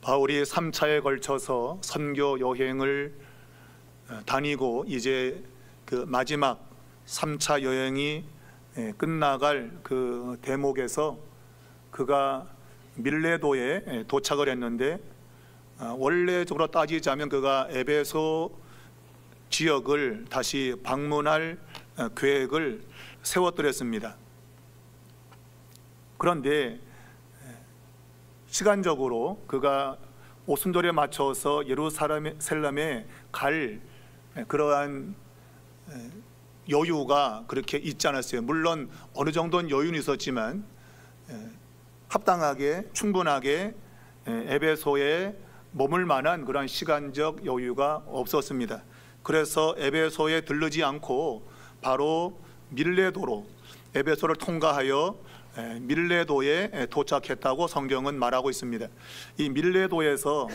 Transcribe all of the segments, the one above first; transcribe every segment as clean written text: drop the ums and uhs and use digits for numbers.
바울이 3차에 걸쳐서 선교 여행을 다니고 이제 그 마지막 3차 여행이 끝나갈 그 대목에서 그가 밀레도에 도착을 했는데, 원래적으로 따지자면 그가 에베소 지역을 다시 방문할 계획을 세웠더랬습니다. 그런데 시간적으로 그가 오순절에 맞춰서 예루살렘에 갈 그러한 여유가 그렇게 있지 않았어요. 물론 어느 정도는 여유는 있었지만 합당하게 충분하게 에베소에 머물 만한 그런 시간적 여유가 없었습니다. 그래서 에베소에 들르지 않고 바로 밀레도로 에베소를 통과하여 밀레도에 도착했다고 성경은 말하고 있습니다. 이 밀레도에서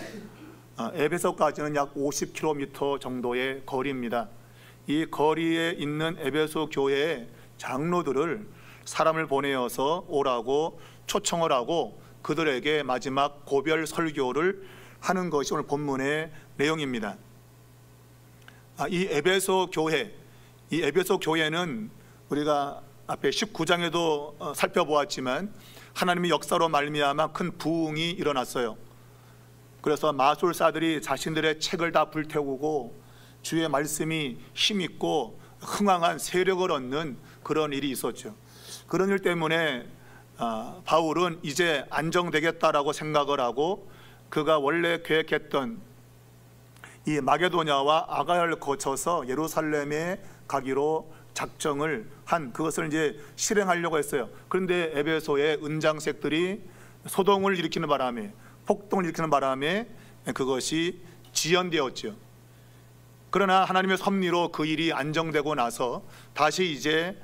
에베소까지는 약 50km 정도의 거리입니다. 이 거리에 있는 에베소 교회의 장로들을 사람을 보내어서 오라고 초청을 하고 그들에게 마지막 고별 설교를 하는 것이 오늘 본문의 내용입니다. 이 에베소 교회는 우리가 앞에 19장에도 살펴보았지만 하나님의 역사로 말미암아 큰 부흥이 일어났어요. 그래서 마술사들이 자신들의 책을 다 불태우고 주의 말씀이 힘있고 흥왕한 세력을 얻는 그런 일이 있었죠. 그런 일 때문에 바울은 이제 안정되겠다라고 생각을 하고 그가 원래 계획했던 이 마게도냐와 아가야를 거쳐서 예루살렘에 가기로 작정을 한 그것을 이제 실행하려고 했어요. 그런데 에베소의 은장색들이 소동을 일으키는 바람에, 폭동을 일으키는 바람에 그것이 지연되었죠. 그러나 하나님의 섭리로 그 일이 안정되고 나서 다시 이제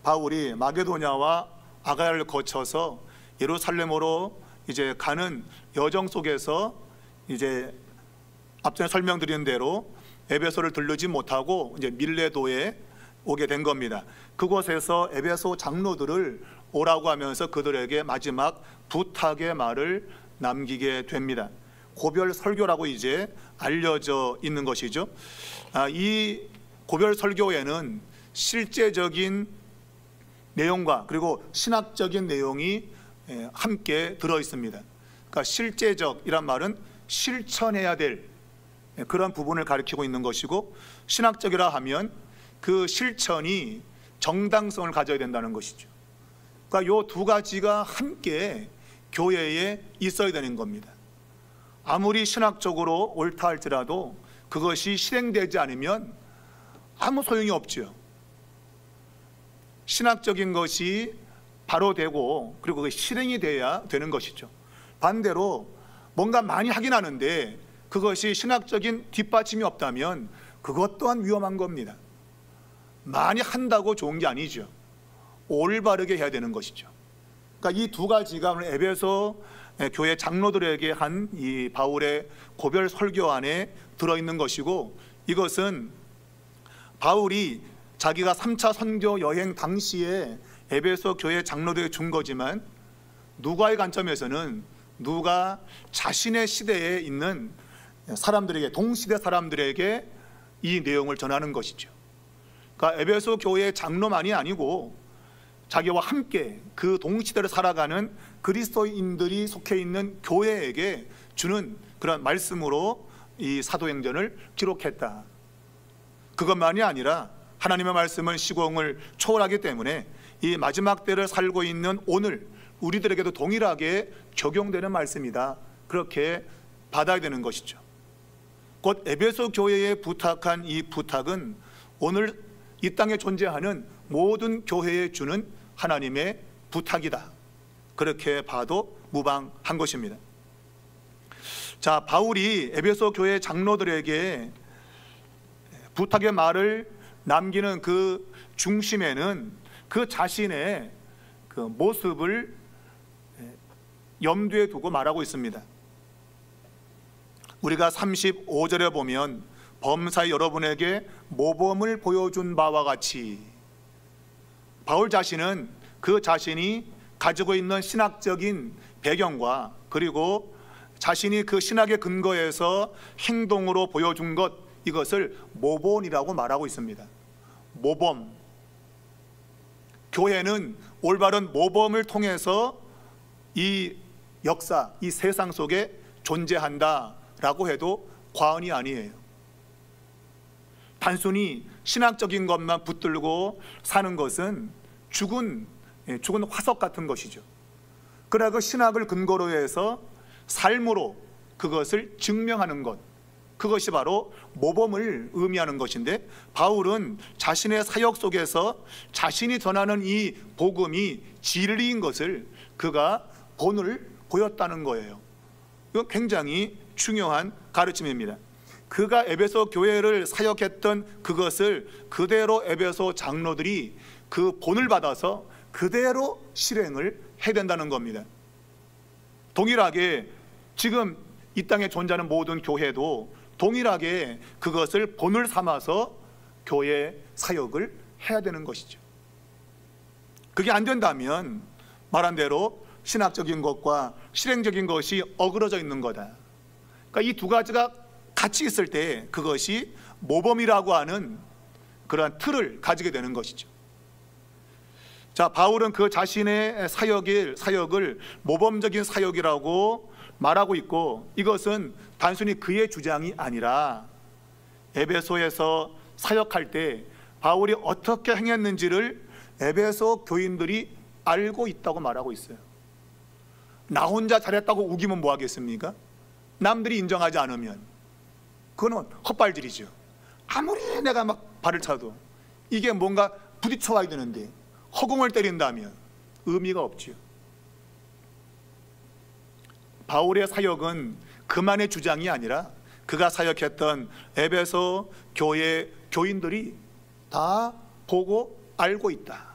바울이 마게도냐와 아가야를 거쳐서 예루살렘으로 이제 가는 여정 속에서 이제 앞전에 설명드린 대로 에베소를 들르지 못하고 이제 밀레도에 오게 된 겁니다. 그곳에서 에베소 장로들을 오라고 하면서 그들에게 마지막 부탁의 말을 남기게 됩니다. 고별 설교라고 이제 알려져 있는 것이죠. 이 고별 설교에는 실제적인 내용과 그리고 신학적인 내용이 함께 들어 있습니다. 그러니까 실제적이란 말은 실천해야 될 그런 부분을 가리키고 있는 것이고, 신학적이라 하면 그 실천이 정당성을 가져야 된다는 것이죠. 그러니까 이 두 가지가 함께 교회에 있어야 되는 겁니다. 아무리 신학적으로 옳다 할지라도 그것이 실행되지 않으면 아무 소용이 없죠. 신학적인 것이 바로 되고 그리고 그 실행이 돼야 되는 것이죠. 반대로 뭔가 많이 하긴 하는데 그것이 신학적인 뒷받침이 없다면 그것 또한 위험한 겁니다. 많이 한다고 좋은 게 아니죠. 올바르게 해야 되는 것이죠. 그러니까 이 두 가지가 오늘 에베소 교회 장로들에게 한 이 바울의 고별 설교 안에 들어있는 것이고, 이것은 바울이 자기가 3차 선교 여행 당시에 에베소 교회 장로들에게 준 거지만 누가의 관점에서는 누가 자신의 시대에 있는 사람들에게, 동시대 사람들에게 이 내용을 전하는 것이죠. 그러니까 에베소 교회의 장로만이 아니고 자기와 함께 그 동시대를 살아가는 그리스도인들이 속해 있는 교회에게 주는 그런 말씀으로 이 사도행전을 기록했다. 그것만이 아니라 하나님의 말씀은 시공을 초월하기 때문에 이 마지막 때를 살고 있는 오늘 우리들에게도 동일하게 적용되는 말씀이다. 그렇게 받아야 되는 것이죠. 곧 에베소 교회에 부탁한 이 부탁은 오늘 이 땅에 존재하는 모든 교회에 주는 하나님의 부탁이다. 그렇게 봐도 무방한 것입니다. 자, 바울이 에베소 교회 장로들에게 부탁의 말을 남기는 그 중심에는 그 자신의 그 모습을 염두에 두고 말하고 있습니다. 우리가 35절에 보면 범사에 여러분에게 모범을 보여준 바와 같이, 바울 자신은 그 자신이 가지고 있는 신학적인 배경과 그리고 자신이 그 신학의 근거에서 행동으로 보여준 것, 이것을 모본이라고 말하고 있습니다. 모범. 교회는 올바른 모범을 통해서 이 역사, 이 세상 속에 존재한다라고 해도 과언이 아니에요. 단순히 신학적인 것만 붙들고 사는 것은 죽은 화석 같은 것이죠. 그러나 그 신학을 근거로 해서 삶으로 그것을 증명하는 것, 그것이 바로 모범을 의미하는 것인데, 바울은 자신의 사역 속에서 자신이 전하는 이 복음이 진리인 것을 그가 본을 보였다는 거예요. 이건 굉장히 중요한 가르침입니다. 그가 에베소 교회를 사역했던 그것을 그대로 에베소 장로들이 그 본을 받아서 그대로 실행을 해야 된다는 겁니다. 동일하게 지금 이 땅에 존재하는 모든 교회도 동일하게 그것을 본을 삼아서 교회 사역을 해야 되는 것이죠. 그게 안 된다면 말한 대로 신학적인 것과 실행적인 것이 어그러져 있는 거다. 그러니까 이 두 가지가 같이 있을 때 그것이 모범이라고 하는 그러한 틀을 가지게 되는 것이죠. 자, 바울은 그 자신의 사역을 모범적인 사역이라고 말하고 있고, 이것은 단순히 그의 주장이 아니라 에베소에서 사역할 때 바울이 어떻게 행했는지를 에베소 교인들이 알고 있다고 말하고 있어요. 나 혼자 잘했다고 우기면 뭐 하겠습니까? 남들이 인정하지 않으면 그거는 헛발질이죠. 아무리 내가 막 발을 차도 이게 뭔가 부딪혀 와야 되는데 허공을 때린다면 의미가 없지요. 바울의 사역은 그만의 주장이 아니라 그가 사역했던 에베소 교회 교인들이 다 보고 알고 있다.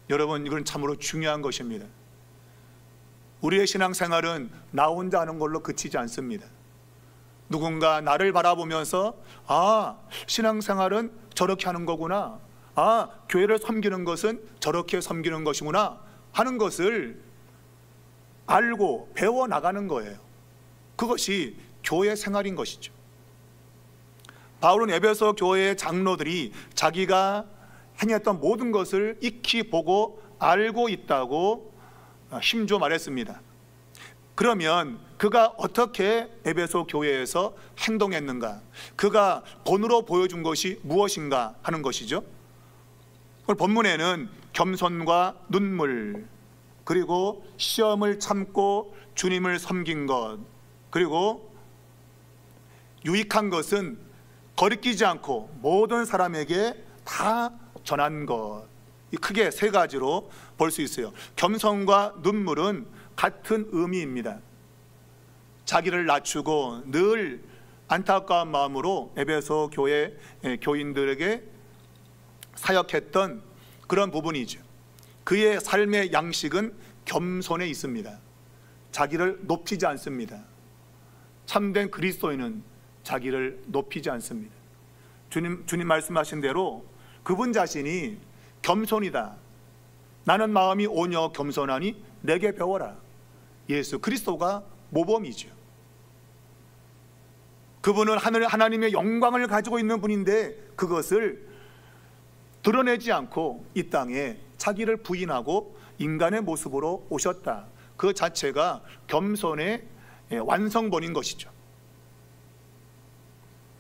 여러분, 이건 참으로 중요한 것입니다. 우리의 신앙생활은 나 혼자 하는 걸로 그치지 않습니다. 누군가 나를 바라보면서 신앙생활은 저렇게 하는 거구나, 교회를 섬기는 것은 저렇게 섬기는 것이구나 하는 것을 알고 배워나가는 거예요. 그것이 교회 생활인 것이죠. 바울은 에베소 교회의 장로들이 자기가 행했던 모든 것을 익히 보고 알고 있다고 힘줘 말했습니다. 그러면 그가 어떻게 에베소 교회에서 행동했는가, 그가 본으로 보여준 것이 무엇인가 하는 것이죠. 오늘 본문에는 겸손과 눈물, 그리고 시험을 참고 주님을 섬긴 것, 그리고 유익한 것은 거리끼지 않고 모든 사람에게 다 전한 것, 크게 세 가지로 볼 수 있어요. 겸손과 눈물은 같은 의미입니다. 자기를 낮추고 늘 안타까운 마음으로 에베소 교회 교인들에게 사역했던 그런 부분이죠. 그의 삶의 양식은 겸손에 있습니다. 자기를 높이지 않습니다. 참된 그리스도인은 자기를 높이지 않습니다. 주님 말씀하신 대로 그분 자신이 겸손이다. 나는 마음이 오녀 겸손하니 내게 배워라. 예수 그리스도가 모범이죠. 그분은 하나님의 영광을 가지고 있는 분인데 그것을 드러내지 않고 이 땅에 자기를 부인하고 인간의 모습으로 오셨다. 그 자체가 겸손의 완성본인 것이죠.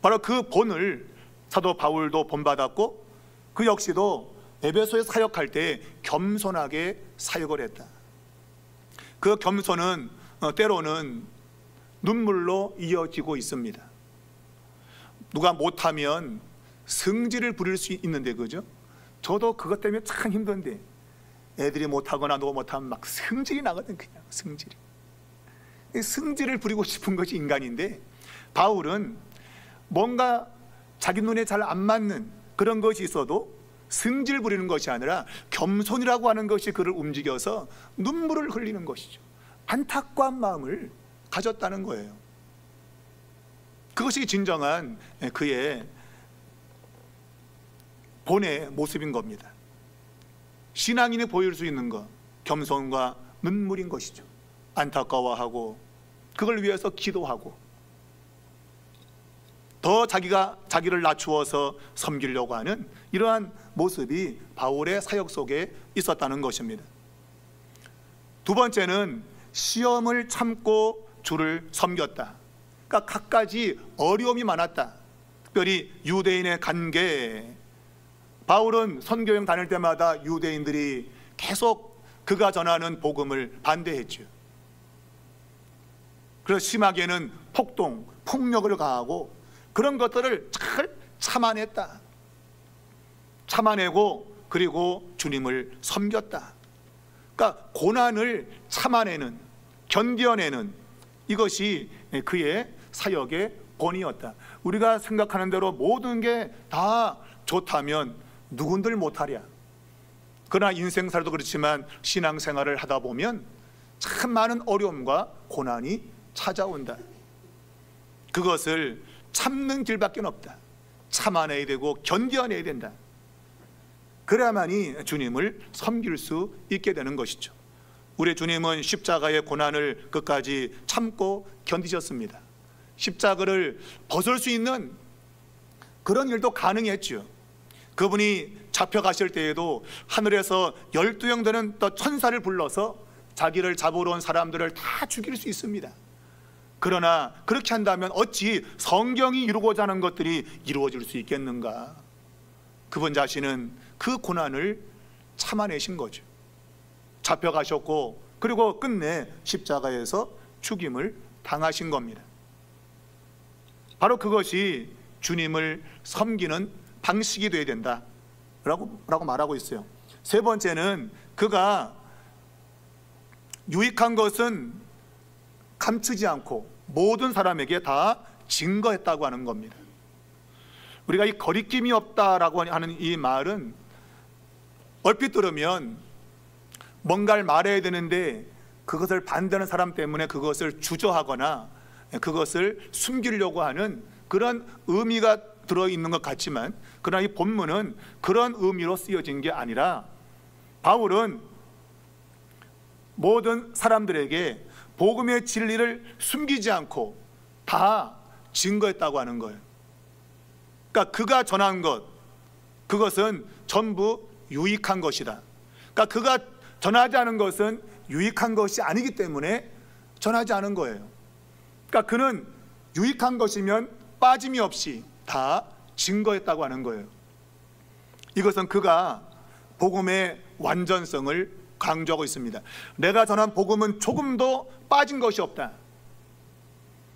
바로 그 본을 사도 바울도 본받았고, 그 역시도 에베소에 사역할 때 겸손하게 사역을 했다. 그 겸손은 때로는 눈물로 이어지고 있습니다. 누가 못하면 성질을 부릴 수 있는데, 그죠? 저도 그것 때문에 참 힘든데, 애들이 못하거나 누가 못하면 막 성질이 나거든. 그냥 성질을 부리고 싶은 것이 인간인데, 바울은 뭔가 자기 눈에 잘 안 맞는 그런 것이 있어도 성질 부리는 것이 아니라 겸손이라고 하는 것이 그를 움직여서 눈물을 흘리는 것이죠. 안타까운 마음을 가졌다는 거예요. 그것이 진정한 그의 본의 모습인 겁니다. 신앙인이 보일 수 있는 것, 겸손과 눈물인 것이죠. 안타까워하고 그걸 위해서 기도하고 더 자기를 낮추어서 섬기려고 하는 이러한 모습이 바울의 사역 속에 있었다는 것입니다. 두 번째는 시험을 참고 주를 섬겼다. 그러니까 갖가지 어려움이 많았다. 특별히 유대인의 관계. 바울은 선교여행 다닐 때마다 유대인들이 계속 그가 전하는 복음을 반대했죠. 그래서 심하게는 폭동, 폭력을 가하고 그런 것들을 잘 참아냈다. 참아내고 그리고 주님을 섬겼다. 그러니까 고난을 참아내는, 견뎌내는 이것이 그의 사역의 본이었다. 우리가 생각하는 대로 모든 게 다 좋다면 누군들 못하랴. 그러나 인생살도 그렇지만 신앙생활을 하다 보면 참 많은 어려움과 고난이 찾아온다. 그것을 참는 길밖에 없다. 참아내야 되고 견뎌내야 된다. 그래야만이 주님을 섬길 수 있게 되는 것이죠. 우리 주님은 십자가의 고난을 끝까지 참고 견디셨습니다. 십자가를 벗을 수 있는 그런 일도 가능했죠. 그분이 잡혀가실 때에도 하늘에서 12형 되는 또 천사를 불러서 자기를 잡으러 온 사람들을 다 죽일 수 있습니다. 그러나 그렇게 한다면 어찌 성경이 이루고자 하는 것들이 이루어질 수 있겠는가? 그분 자신은 그 고난을 참아내신 거죠. 잡혀가셨고 그리고 끝내 십자가에서 죽임을 당하신 겁니다. 바로 그것이 주님을 섬기는 방식이 되어야 된다라고 말하고 있어요. 세 번째는 그가 유익한 것은 감추지 않고 모든 사람에게 다 증거했다고 하는 겁니다. 우리가 이 거리낌이 없다라고 하는 이 말은 얼핏 들으면 뭔가를 말해야 되는데 그것을 반대하는 사람 때문에 그것을 주저하거나 그것을 숨기려고 하는 그런 의미가 들어있는 것 같지만, 그러나 이 본문은 그런 의미로 쓰여진 게 아니라 바울은 모든 사람들에게 복음의 진리를 숨기지 않고 다 증거했다고 하는 거예요. 그러니까 그가 전한 것, 그것은 전부 유익한 것이다. 그러니까 그가 전하지 않은 것은 유익한 것이 아니기 때문에 전하지 않은 거예요. 그러니까 그는 유익한 것이면 빠짐이 없이 다 증거했다고 하는 거예요. 이것은 그가 복음의 완전성을 강조하고 있습니다. 내가 전한 복음은 조금도 빠진 것이 없다.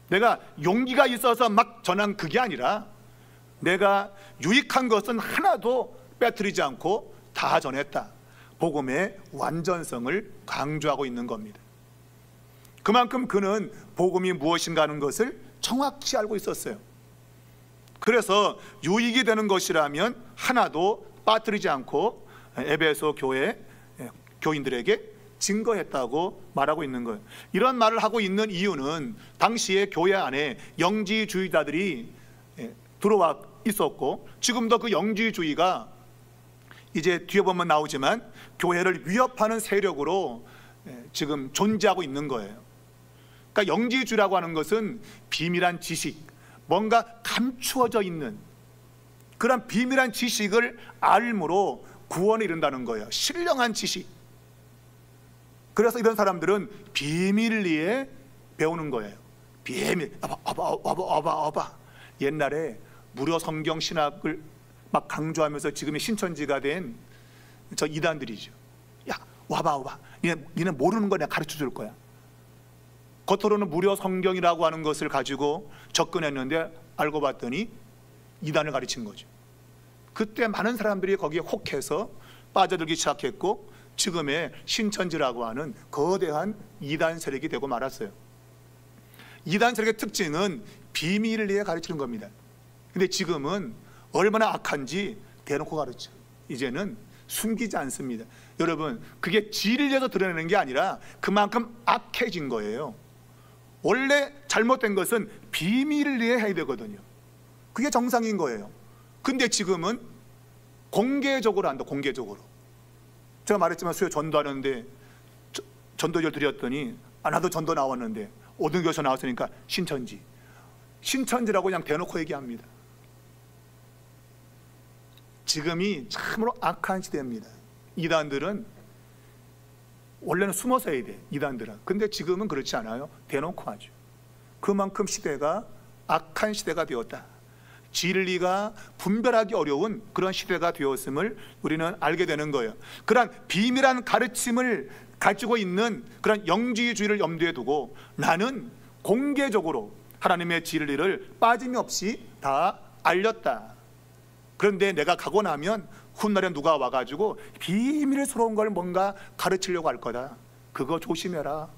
내가 용기가 있어서 막 전한 그게 아니라 내가 유익한 것은 하나도 빼뜨리지 않고 다 전했다. 복음의 완전성을 강조하고 있는 겁니다. 그만큼 그는 복음이 무엇인가 하는 것을 정확히 알고 있었어요. 그래서 유익이 되는 것이라면 하나도 빠뜨리지 않고 에베소 교회 교인들에게 증거했다고 말하고 있는 거예요. 이런 말을 하고 있는 이유는 당시에 교회 안에 영지주의자들이 들어와 있었고, 지금도 그 영지주의가 이제 뒤에 보면 나오지만 교회를 위협하는 세력으로 지금 존재하고 있는 거예요. 그러니까 영지주의라고 하는 것은 비밀한 지식, 뭔가 감추어져 있는 그런 비밀한 지식을 알므로 구원에 이른다는 거예요. 신령한 지식. 그래서 이런 사람들은 비밀리에 배우는 거예요. 비밀. 어바. 옛날에 무료 성경 신학을 막 강조하면서 지금의 신천지가 된 저 이단들이죠. 야, 와봐. 니네 모르는 거 내가 가르쳐 줄 거야. 겉으로는 무료 성경이라고 하는 것을 가지고 접근했는데 알고 봤더니 이단을 가르친 거죠. 그때 많은 사람들이 거기에 혹해서 빠져들기 시작했고, 지금의 신천지라고 하는 거대한 이단 세력이 되고 말았어요. 이단 세력의 특징은 비밀을 위해 가르치는 겁니다. 근데 지금은 얼마나 악한지 대놓고 가르쳐. 이제는 숨기지 않습니다. 여러분, 그게 진리에서 드러내는 게 아니라 그만큼 악해진 거예요. 원래 잘못된 것은 비밀을 위해 해야 되거든요. 그게 정상인 거예요. 근데 지금은 공개적으로 한다. 공개적으로. 제가 말했지만 수요 전도하는데 전도절 드렸더니 나도 전도 나왔는데 오등교에서 나왔으니까 신천지라고 그냥 대놓고 얘기합니다. 지금이 참으로 악한 시대입니다. 이단들은 원래는 숨어서 해야 돼, 이단들은. 근데 지금은 그렇지 않아요. 대놓고 하죠. 그만큼 시대가 악한 시대가 되었다. 진리가 분별하기 어려운 그런 시대가 되었음을 우리는 알게 되는 거예요. 그런 비밀한 가르침을 가지고 있는 그런 영지주의를 염두에 두고 나는 공개적으로 하나님의 진리를 빠짐없이 다 알렸다. 그런데 내가 가고 나면 훗날에 누가 와가지고 비밀스러운 걸 뭔가 가르치려고 할 거다. 그거 조심해라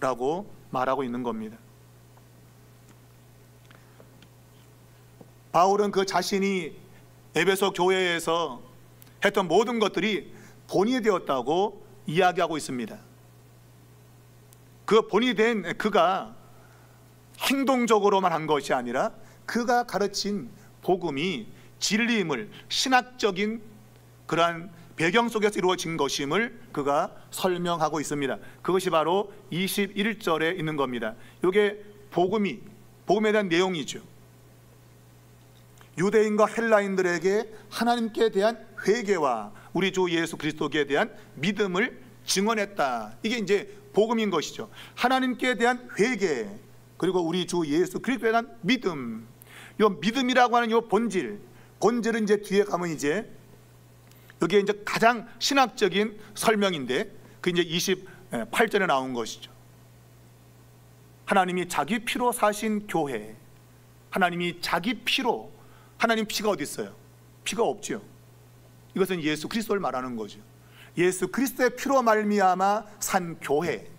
라고 말하고 있는 겁니다. 바울은 그 자신이 에베소 교회에서 했던 모든 것들이 본이 되었다고 이야기하고 있습니다. 그 본이 된 그가 행동적으로만 한 것이 아니라 그가 가르친 복음이 진리임을, 신학적인 그러한 배경 속에서 이루어진 것임을 그가 설명하고 있습니다. 그것이 바로 21절에 있는 겁니다. 이게 복음에 대한 내용이죠. 유대인과 헬라인들에게 하나님께 대한 회개와 우리 주 예수 그리스도께 대한 믿음을 증언했다. 이게 이제 복음인 것이죠. 하나님께 대한 회개, 그리고 우리 주 예수 그리스도에 대한 믿음. 이 믿음이라고 하는 이 본질은 이제 뒤에 가면 이제 여기에 이제 가장 신학적인 설명인데 그 이제 28절에 나온 것이죠. 하나님이 자기 피로 사신 교회. 하나님이 자기 피로, 하나님 피가 어디 있어요? 피가 없죠. 이것은 예수 그리스도를 말하는 거죠. 예수 그리스도의 피로 말미암아 산 교회.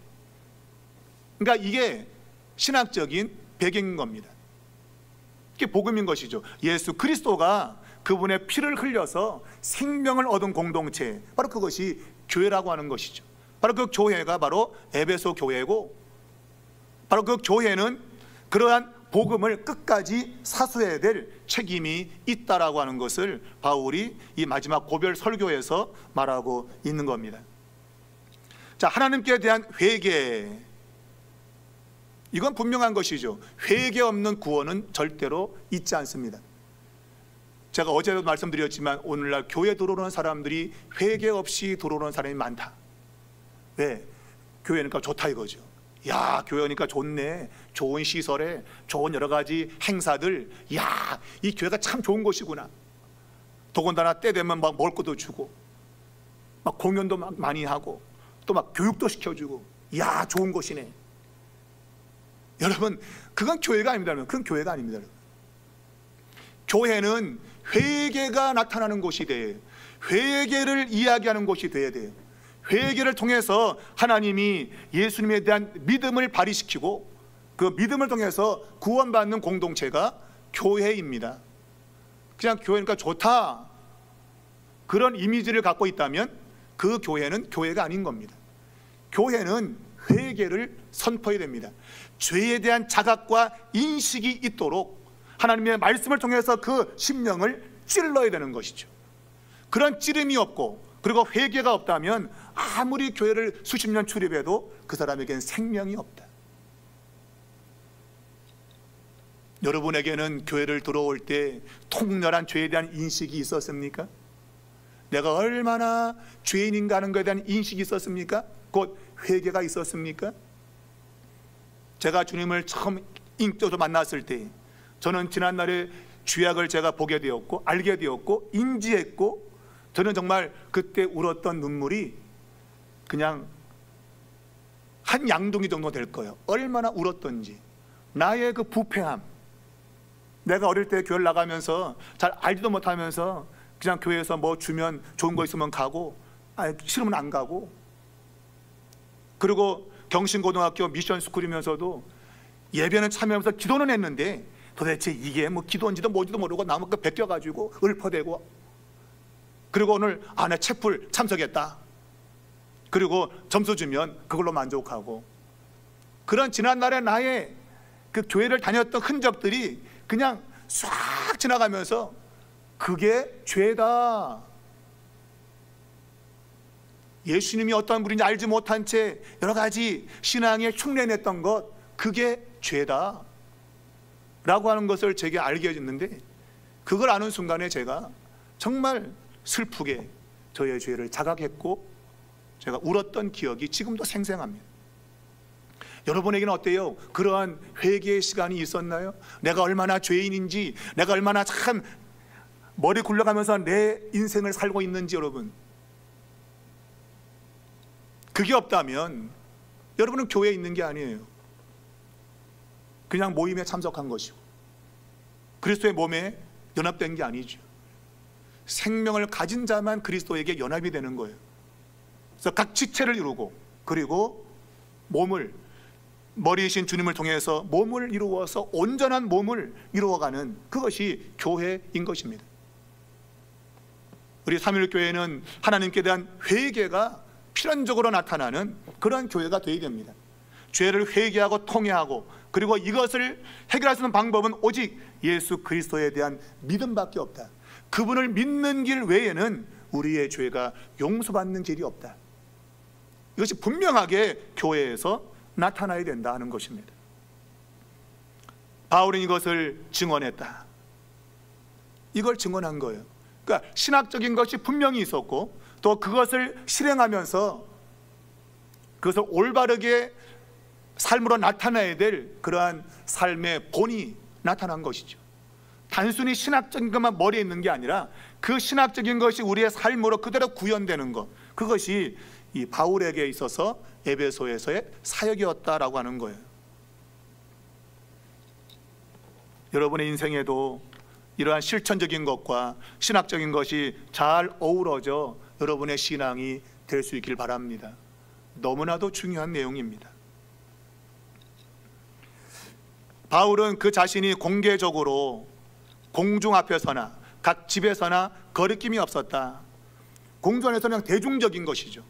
그러니까 이게 신학적인 배경인 겁니다. 이게 복음인 것이죠. 예수 그리스도가 그분의 피를 흘려서 생명을 얻은 공동체, 바로 그것이 교회라고 하는 것이죠. 바로 그 교회가 바로 에베소 교회고, 바로 그 교회는 그러한 복음을 끝까지 사수해야 될 책임이 있다라고 하는 것을 바울이 이 마지막 고별 설교에서 말하고 있는 겁니다. 자, 하나님께 대한 회개, 이건 분명한 것이죠. 회개 없는 구원은 절대로 있지 않습니다. 제가 어제도 말씀드렸지만 오늘날 교회 들어오는 사람들이 회개 없이 들어오는 사람이 많다. 왜? 교회니까 좋다 이거죠. 야, 교회니까 좋네. 좋은 시설에 좋은 여러 가지 행사들. 야, 이 교회가 참 좋은 곳이구나. 더군다나 때 되면 막 먹을 것도 주고, 막 공연도 막 많이 하고, 또 막 교육도 시켜주고. 야, 좋은 곳이네. 여러분, 그건 교회가 아닙니다. 그건 교회가 아닙니다. 교회는 회개가 나타나는 곳이 돼요. 회개를 이야기하는 곳이 돼야 돼요. 회개를 통해서 하나님이 예수님에 대한 믿음을 발휘시키고 그 믿음을 통해서 구원받는 공동체가 교회입니다. 그냥 교회니까 좋다, 그런 이미지를 갖고 있다면 그 교회는 교회가 아닌 겁니다. 교회는 회개를 선포해야 됩니다. 죄에 대한 자각과 인식이 있도록 하나님의 말씀을 통해서 그 심령을 찔러야 되는 것이죠. 그런 찌름이 없고 그리고 회개가 없다면 아무리 교회를 수십 년 출입해도 그 사람에게는 생명이 없다. 여러분에게는 교회를 들어올 때 통렬한 죄에 대한 인식이 있었습니까? 내가 얼마나 죄인인가 하는 것에 대한 인식이 있었습니까? 곧 회개가 있었습니까? 제가 주님을 처음 인격적으로 만났을 때 저는 지난날에 죄악을 제가 보게 되었고 알게 되었고 인지했고, 저는 정말 그때 울었던 눈물이 그냥 한 양동이 정도 될 거예요. 얼마나 울었던지. 나의 그 부패함, 내가 어릴 때 교회를 나가면서 잘 알지도 못하면서 그냥 교회에서 뭐 주면 좋은 거 있으면 가고, 싫으면 안 가고, 그리고 경신고등학교 미션스쿨이면서도 예배는 참여하면서 기도는 했는데 도대체 이게 뭐 기도인지도 뭔지도 모르고 나무 끝 베껴가지고 읊어대고, 그리고 오늘 아내 채플 참석했다, 그리고 점수 주면 그걸로 만족하고, 그런 지난날의 나의 그 교회를 다녔던 흔적들이 그냥 싹 지나가면서 그게 죄다. 예수님이 어떤 분인지 알지 못한 채 여러 가지 신앙에 흉내냈던 것, 그게 죄다 라고 하는 것을 제게 알게 해줬는데, 그걸 아는 순간에 제가 정말 슬프게 저의 죄를 자각했고 제가 울었던 기억이 지금도 생생합니다. 여러분에게는 어때요? 그러한 회개의 시간이 있었나요? 내가 얼마나 죄인인지, 내가 얼마나 참 머리 굴러가면서 내 인생을 살고 있는지. 여러분, 그게 없다면 여러분은 교회에 있는 게 아니에요. 그냥 모임에 참석한 것이고 그리스도의 몸에 연합된 게 아니죠. 생명을 가진 자만 그리스도에게 연합이 되는 거예요. 그래서 각 지체를 이루고, 그리고 몸을, 머리이신 주님을 통해서 몸을 이루어서 온전한 몸을 이루어가는, 그것이 교회인 것입니다. 우리 삼일교회는 하나님께 대한 회개가 필연적으로 나타나는 그러한 교회가 되어야 됩니다. 죄를 회개하고 통회하고, 그리고 이것을 해결할 수 있는 방법은 오직 예수 그리스도에 대한 믿음밖에 없다. 그분을 믿는 길 외에는 우리의 죄가 용서받는 길이 없다. 이것이 분명하게 교회에서 나타나야 된다는 것입니다. 바울은 이것을 증언했다. 이걸 증언한 거예요. 그러니까 신학적인 것이 분명히 있었고, 또 그것을 실행하면서 그것을 올바르게 삶으로 나타나야 될 그러한 삶의 본이 나타난 것이죠. 단순히 신학적인 것만 머리에 있는 게 아니라 그 신학적인 것이 우리의 삶으로 그대로 구현되는 것, 그것이 이 바울에게 있어서 에베소에서의 사역이었다라고 하는 거예요. 여러분의 인생에도 이러한 실천적인 것과 신학적인 것이 잘 어우러져 여러분의 신앙이 될 수 있길 바랍니다. 너무나도 중요한 내용입니다. 바울은 그 자신이 공개적으로 공중 앞에서나 각 집에서나 거리낌이 없었다. 공존에서는 그냥 대중적인 것이죠.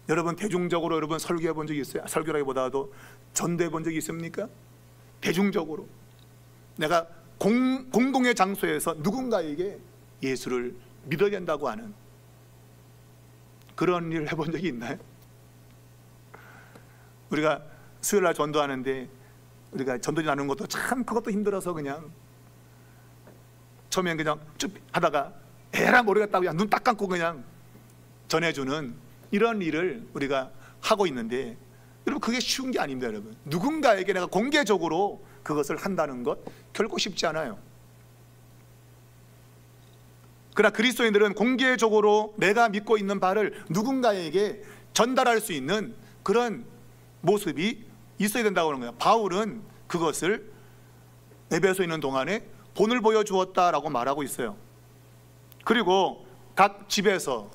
여러분, 대중적으로 여러분 설교해 본 적이 있어요? 설교라기보다도 전도해 본 적이 있습니까? 대중적으로 내가 공공의 장소에서 누군가에게 예수를 믿어야 된다고 하는 그런 일을 해본 적이 있나요? 우리가 수요일날 전도하는데, 우리가 전도지 나누는 것도 참 그것도 힘들어서 그냥 처음엔 그냥 쭉 하다가 에라 모르겠다고 그냥 눈 딱 감고 그냥 전해주는 이런 일을 우리가 하고 있는데, 여러분, 그게 쉬운 게 아닙니다. 여러분, 누군가에게 내가 공개적으로 그것을 한다는 것 결코 쉽지 않아요. 그러나 그리스도인들은 공개적으로 내가 믿고 있는 바를 누군가에게 전달할 수 있는 그런 모습이 있어야 된다고 하는 거예요. 바울은 그것을 에베소에 있는 동안에 본을 보여주었다라고 말하고 있어요. 그리고 각 집에서,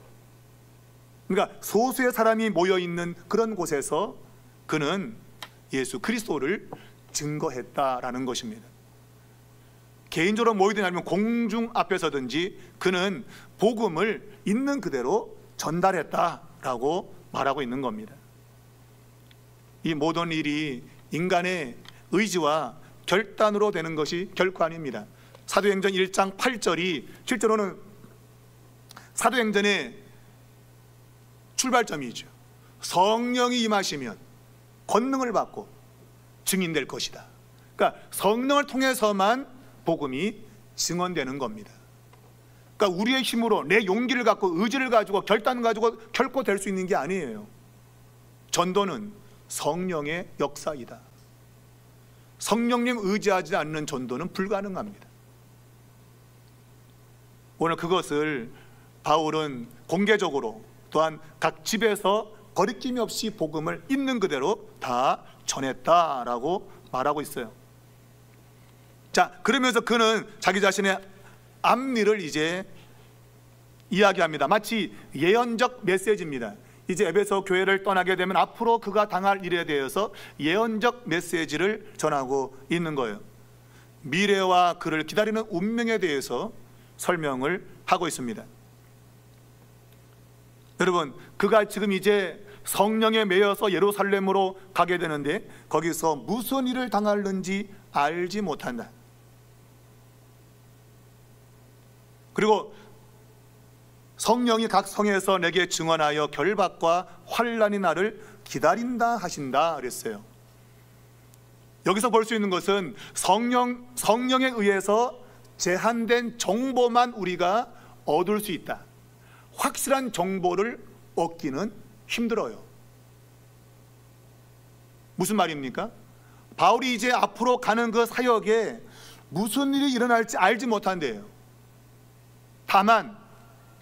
그러니까 소수의 사람이 모여있는 그런 곳에서 그는 예수 그리스도를 증거했다라는 것입니다. 개인적으로 모이든 아니면 공중 앞에서든지 그는 복음을 있는 그대로 전달했다라고 말하고 있는 겁니다. 이 모든 일이 인간의 의지와 결단으로 되는 것이 결코 아닙니다. 사도행전 1장 8절이 실제로는 사도행전의 출발점이죠. 성령이 임하시면 권능을 받고 증인될 것이다. 그러니까 성령을 통해서만 복음이 증언되는 겁니다. 그러니까 우리의 힘으로, 내 용기를 갖고, 의지를 가지고, 결단을 가지고 결코 될 수 있는 게 아니에요. 전도는 성령의 역사이다. 성령님 의지하지 않는 전도는 불가능합니다. 오늘 그것을 바울은 공개적으로, 또한 각 집에서 거리낌이 없이 복음을 있는 그대로 다 전했다라고 말하고 있어요. 자, 그러면서 그는 자기 자신의 앞일을 이제 이야기합니다. 마치 예언적 메시지입니다. 이제 에베소 교회를 떠나게 되면 앞으로 그가 당할 일에 대해서 예언적 메시지를 전하고 있는 거예요. 미래와 그를 기다리는 운명에 대해서 설명을 하고 있습니다. 여러분, 그가 지금 이제 성령에 매여서 예루살렘으로 가게 되는데 거기서 무슨 일을 당하는지 알지 못한다. 그리고 성령이 각 성에서 내게 증언하여 결박과 환난이 나를 기다린다 하신다 그랬어요. 여기서 볼 수 있는 것은 성령에 의해서 제한된 정보만 우리가 얻을 수 있다. 확실한 정보를 얻기는 힘들어요. 무슨 말입니까? 바울이 이제 앞으로 가는 그 사역에 무슨 일이 일어날지 알지 못한대요. 다만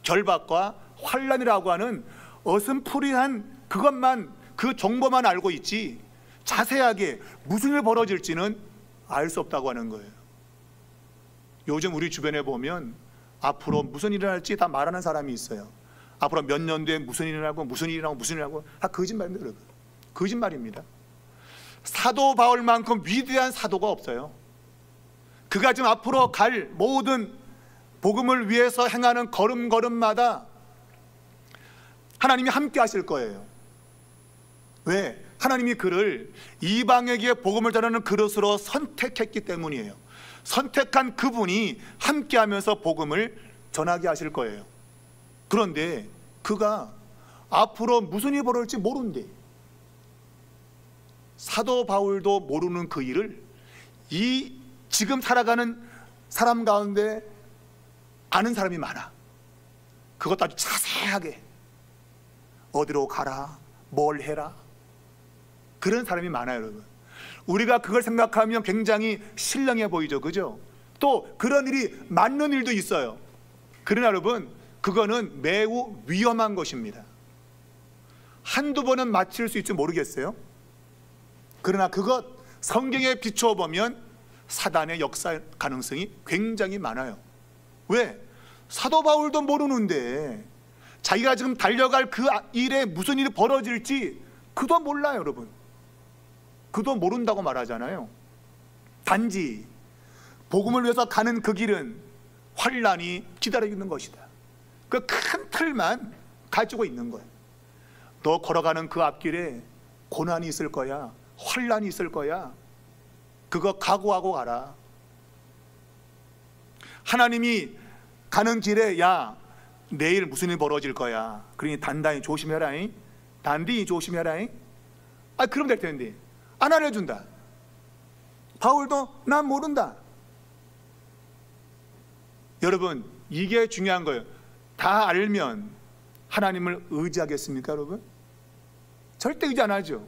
결박과 환난이라고 하는 어슴푸리한 그것만, 그 정보만 알고 있지 자세하게 무슨 일이 벌어질지는 알 수 없다고 하는 거예요. 요즘 우리 주변에 보면 앞으로 무슨 일이 일어날지 다 말하는 사람이 있어요. 앞으로 몇 년 뒤에 무슨 일이 일어나고 무슨 일이 일어나고 무슨 일이 일어나고 다 거짓말입니다. 여러분. 거짓말입니다. 사도 바울만큼 위대한 사도가 없어요. 그가 지금 앞으로 갈 모든 복음을 위해서 행하는 걸음걸음마다 하나님이 함께 하실 거예요. 왜? 하나님이 그를 이방에게 복음을 전하는 그릇으로 선택했기 때문이에요. 선택한 그분이 함께 하면서 복음을 전하게 하실 거예요. 그런데 그가 앞으로 무슨 일이 벌어질지 모른대. 사도 바울도 모르는 그 일을 이 지금 살아가는 사람 가운데 아는 사람이 많아. 그것도 아주 자세하게 어디로 가라, 뭘 해라, 그런 사람이 많아요. 여러분, 우리가 그걸 생각하면 굉장히 신령해 보이죠, 그죠? 또 그런 일이 맞는 일도 있어요. 그러나 여러분, 그거는 매우 위험한 것입니다. 한두 번은 맞힐 수 있을지 모르겠어요. 그러나 그것 성경에 비추어 보면 사단의 역사 가능성이 굉장히 많아요. 왜? 사도 바울도 모르는데 자기가 지금 달려갈 그 일에 무슨 일이 벌어질지 그도 몰라요. 여러분, 그도 모른다고 말하잖아요. 단지 복음을 위해서 가는 그 길은 환난이 기다리고 있는 것이다. 그 큰 틀만 가지고 있는 거예요. 너 걸어가는 그 앞길에 고난이 있을 거야, 환난이 있을 거야. 그거 각오하고 가라. 하나님이 가는 길에 야, 내일 무슨 일 벌어질 거야, 그러니 단단히 조심해라, 단디 조심해라. 그럼 될 텐데 안 알려준다. 바울도 난 모른다. 여러분, 이게 중요한 거예요. 다 알면 하나님을 의지하겠습니까? 여러분, 절대 의지 안 하죠.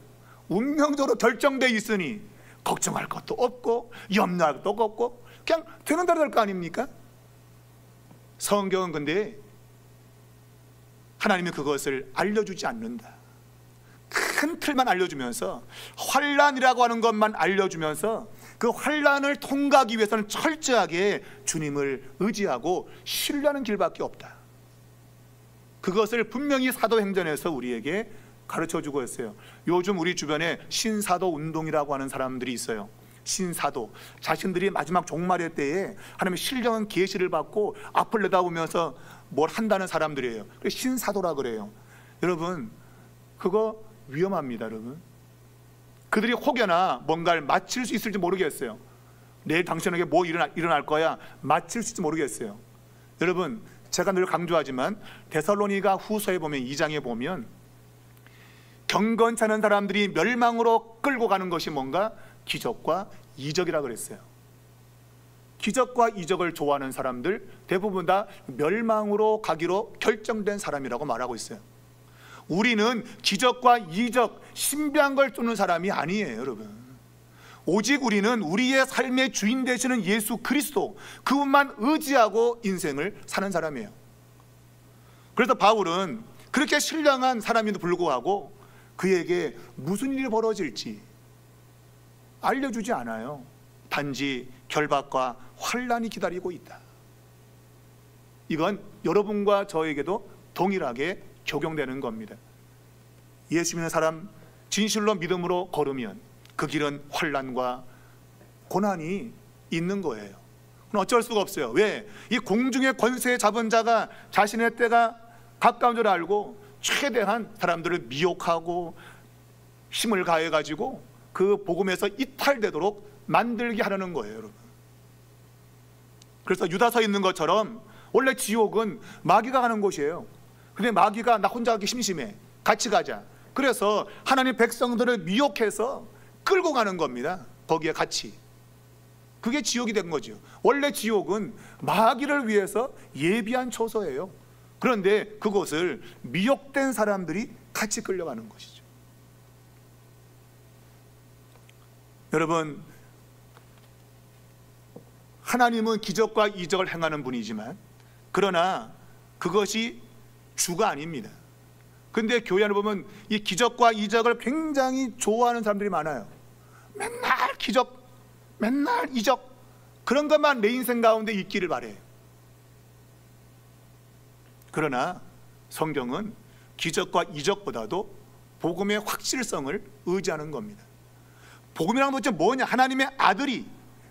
운명적으로 결정되어 있으니 걱정할 것도 없고 염려할 것도 없고 그냥 되는 대로 될 거 아닙니까? 성경은 근데 하나님이 그것을 알려주지 않는다. 큰 틀만 알려주면서 환난이라고 하는 것만 알려주면서 그 환난을 통과하기 위해서는 철저하게 주님을 의지하고 신뢰하는 길밖에 없다. 그것을 분명히 사도행전에서 우리에게 가르쳐주고 있어요. 요즘 우리 주변에 신사도 운동이라고 하는 사람들이 있어요. 신사도, 자신들이 마지막 종말의 때에 하나님의 신령한 계시를 받고 앞을 내다보면서 뭘 한다는 사람들이에요. 신사도라 그래요. 여러분, 그거 위험합니다. 여러분, 그들이 혹여나 뭔가를 마칠 수 있을지 모르겠어요. 내일 당신에게 뭐 일어날 거야, 마칠 수 있을지 모르겠어요. 여러분, 제가 늘 강조하지만 데살로니가 후서에 보면 2장에 보면 경건치 않은 사람들이 멸망으로 끌고 가는 것이 뭔가 기적과 이적이라 그랬어요. 기적과 이적을 좋아하는 사람들 대부분 다 멸망으로 가기로 결정된 사람이라고 말하고 있어요. 우리는 기적과 이적, 신비한 걸 쫓는 사람이 아니에요. 여러분, 오직 우리는 우리의 삶의 주인 되시는 예수 그리스도, 그분만 의지하고 인생을 사는 사람이에요. 그래서 바울은 그렇게 신령한 사람임에도 불구하고 그에게 무슨 일이 벌어질지 알려주지 않아요. 단지 결박과 환난이 기다리고 있다. 이건 여러분과 저에게도 동일하게 적용되는 겁니다. 예수 믿는 사람 진실로 믿음으로 걸으면 그 길은 환난과 고난이 있는 거예요. 그럼 어쩔 수가 없어요. 왜? 이 공중의 권세 잡은 자가 자신의 때가 가까운 줄 알고 최대한 사람들을 미혹하고 힘을 가해가지고 그 복음에서 이탈되도록 만들게 하려는 거예요. 여러분, 그래서 유다서에 있는 것처럼 원래 지옥은 마귀가 가는 곳이에요. 근데 마귀가 나 혼자 가기 심심해, 같이 가자. 그래서 하나님 백성들을 미혹해서 끌고 가는 겁니다. 거기에 같이. 그게 지옥이 된 거죠. 원래 지옥은 마귀를 위해서 예비한 처소예요. 그런데 그곳을 미혹된 사람들이 같이 끌려가는 것이죠. 여러분, 하나님은 기적과 이적을 행하는 분이지만 그러나 그것이 주가 아닙니다. 근데 교회 안에 보면 이 기적과 이적을 굉장히 좋아하는 사람들이 많아요. 맨날 기적, 맨날 이적, 그런 것만 내 인생 가운데 있기를 바래. 그러나 성경은 기적과 이적보다도 복음의 확실성을 의지하는 겁니다. 복음이란 도대체 뭐냐? 하나님의 아들이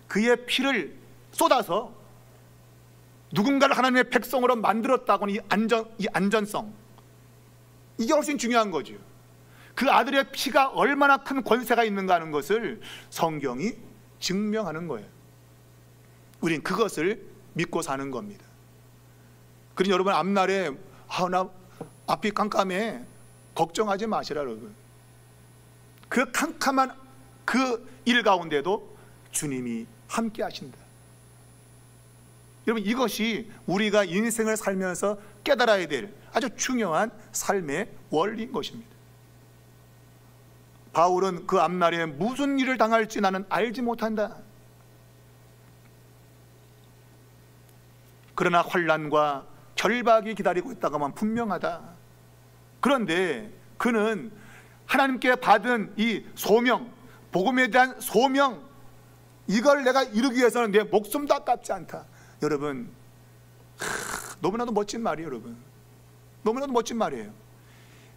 그의 피를 쏟아서 누군가를 하나님의 백성으로 만들었다고는 이 안전성, 이게 훨씬 중요한 거죠. 그 아들의 피가 얼마나 큰 권세가 있는가 하는 것을 성경이 증명하는 거예요. 우린 그것을 믿고 사는 겁니다. 그러니 여러분, 앞날에 나 앞이 깜깜해, 걱정하지 마시라. 여러분, 그 캄캄한 그 일 가운데도 주님이 함께 하신다. 여러분, 이것이 우리가 인생을 살면서 깨달아야 될 아주 중요한 삶의 원리인 것입니다. 바울은 그 앞날에 무슨 일을 당할지 나는 알지 못한다. 그러나 환난과 결박이 기다리고 있다고만 분명하다. 그런데 그는 하나님께 받은 이 소명, 복음에 대한 소명, 이걸 내가 이루기 위해서는 내 목숨도 아깝지 않다. 여러분, 너무나도 멋진 말이에요. 여러분, 너무나도 멋진 말이에요.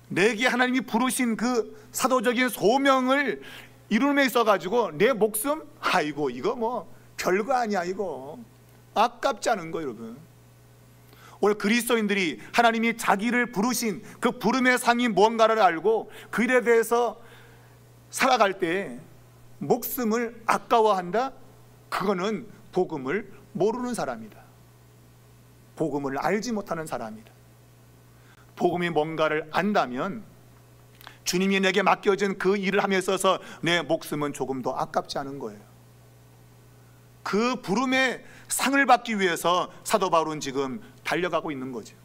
내게 하나님이 부르신 그 사도적인 소명을 이루는 데 있어가지고 내 목숨, 아이고 이거 뭐 별거 아니야. 이거 아깝지 않은 거. 여러분, 오늘 그리스도인들이 하나님이 자기를 부르신 그 부름의 상이 무언가를 알고 그 일에 대해서 살아갈 때 목숨을 아까워한다? 그거는 복음을 모르는 사람이다. 복음을 알지 못하는 사람이다. 복음이 뭔가를 안다면 주님이 내게 맡겨진 그 일을 함에 있어서 내 목숨은 조금 더 아깝지 않은 거예요. 그 부름의 상을 받기 위해서 사도 바울은 지금 달려가고 있는 거죠.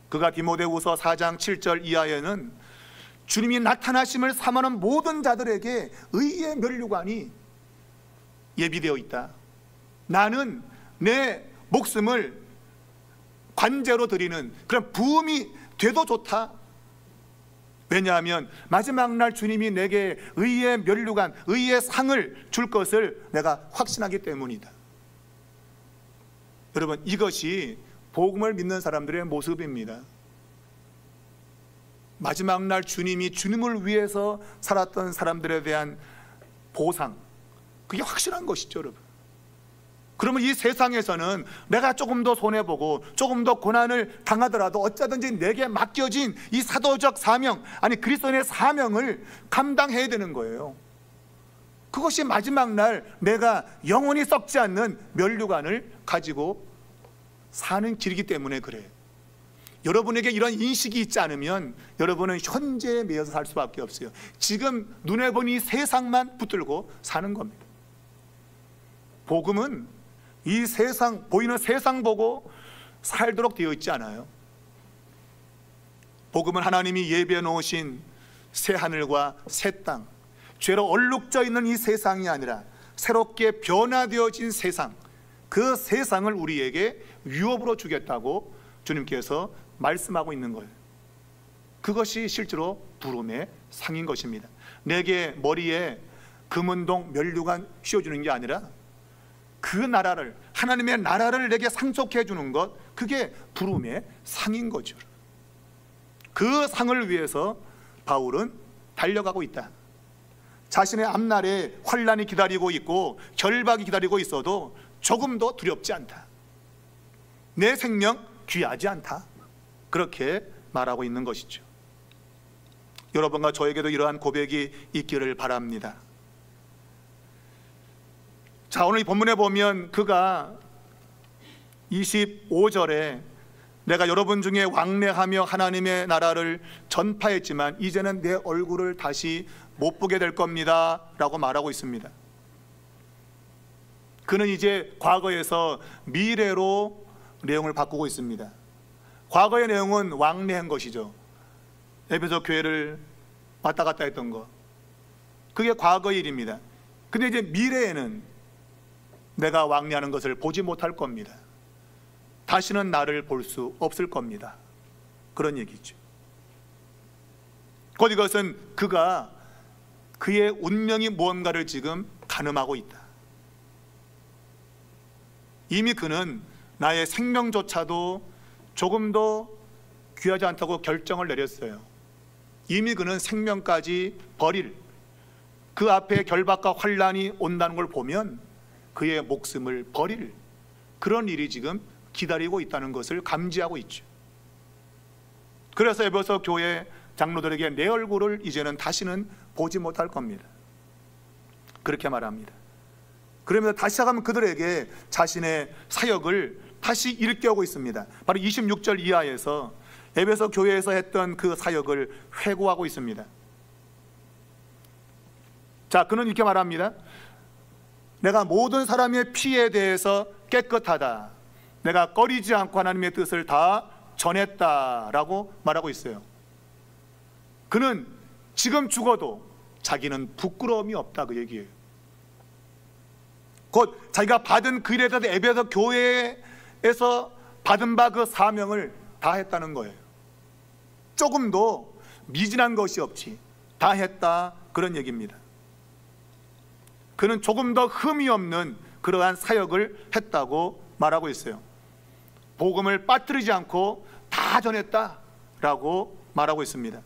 그가 디모데후서 4장 7절 이하에는 주님이 나타나심을 사모하는 모든 자들에게 의의 면류관이 예비되어 있다. 나는 내 목숨을 관제로 드리는 그런 부음이 돼도 좋다. 왜냐하면 마지막 날 주님이 내게 의의 면류관, 의의 상을 줄 것을 내가 확신하기 때문이다. 여러분, 이것이 복음을 믿는 사람들의 모습입니다. 마지막 날 주님이 주님을 위해서 살았던 사람들에 대한 보상, 그게 확실한 것이죠. 여러분, 그러면 이 세상에서는 내가 조금 더 손해보고 조금 더 고난을 당하더라도 어쩌든지 내게 맡겨진 이 사도적 사명, 아니 그리스도인의 사명을 감당해야 되는 거예요. 그것이 마지막 날 내가 영원히 썩지 않는 면류관을 가지고 사는 길이기 때문에 그래요. 여러분에게 이런 인식이 있지 않으면 여러분은 현재에 매여서 살 수밖에 없어요. 지금 눈에 보니 세상만 붙들고 사는 겁니다. 복음은 이 세상, 보이는 세상 보고 살도록 되어 있지 않아요. 복음은 하나님이 예비해 놓으신 새 하늘과 새 땅, 죄로 얼룩져 있는 이 세상이 아니라 새롭게 변화되어진 세상, 그 세상을 우리에게 유업으로 주겠다고 주님께서 말씀하고 있는 거예요. 그것이 실제로 부름의 상인 것입니다. 내게 머리에 금은동 면류관 씌워주는 게 아니라 그 나라를, 하나님의 나라를 내게 상속해 주는 것, 그게 부름의 상인 거죠. 그 상을 위해서 바울은 달려가고 있다. 자신의 앞날에 환난이 기다리고 있고 결박이 기다리고 있어도 조금도 두렵지 않다. 내 생명 귀하지 않다. 그렇게 말하고 있는 것이죠. 여러분과 저에게도 이러한 고백이 있기를 바랍니다. 자, 오늘 이 본문에 보면 그가 25절에 내가 여러분 중에 왕래하며 하나님의 나라를 전파했지만 이제는 내 얼굴을 다시 못 보게 될 겁니다 라고 말하고 있습니다. 그는 이제 과거에서 미래로 내용을 바꾸고 있습니다. 과거의 내용은 왕래한 것이죠. 에베소 교회를 왔다 갔다 했던 것, 그게 과거의 일입니다. 근데 이제 미래에는 내가 왕래하는 것을 보지 못할 겁니다. 다시는 나를 볼 수 없을 겁니다. 그런 얘기죠. 곧 이것은 그가 그의 운명이 무언가를 지금 가늠하고 있다. 이미 그는 나의 생명조차도 조금도 귀하지 않다고 결정을 내렸어요. 이미 그는 생명까지 버릴, 그 앞에 결박과 환란이 온다는 걸 보면 그의 목숨을 버릴 그런 일이 지금 기다리고 있다는 것을 감지하고 있죠. 그래서 에베소 교회 장로들에게 내 얼굴을 이제는 다시는 보지 못할 겁니다. 그렇게 말합니다. 그러면서 다시 시작하면 그들에게 자신의 사역을 다시 일깨우고 있습니다. 바로 26절 이하에서 에베소 교회에서 했던 그 사역을 회고하고 있습니다. 자, 그는 이렇게 말합니다. 내가 모든 사람의 피에 대해서 깨끗하다. 내가 꺼리지 않고 하나님의 뜻을 다 전했다라고 말하고 있어요. 그는 지금 죽어도 자기는 부끄러움이 없다, 그 얘기예요. 곧 자기가 받은 그 일에 대해서 에베소 교회에서 받은 바 그 사명을 다 했다는 거예요. 조금도 미진한 것이 없이 다 했다, 그런 얘기입니다. 그는 조금 더 흠이 없는 그러한 사역을 했다고 말하고 있어요. 복음을 빠뜨리지 않고 다 전했다라고 말하고 있습니다.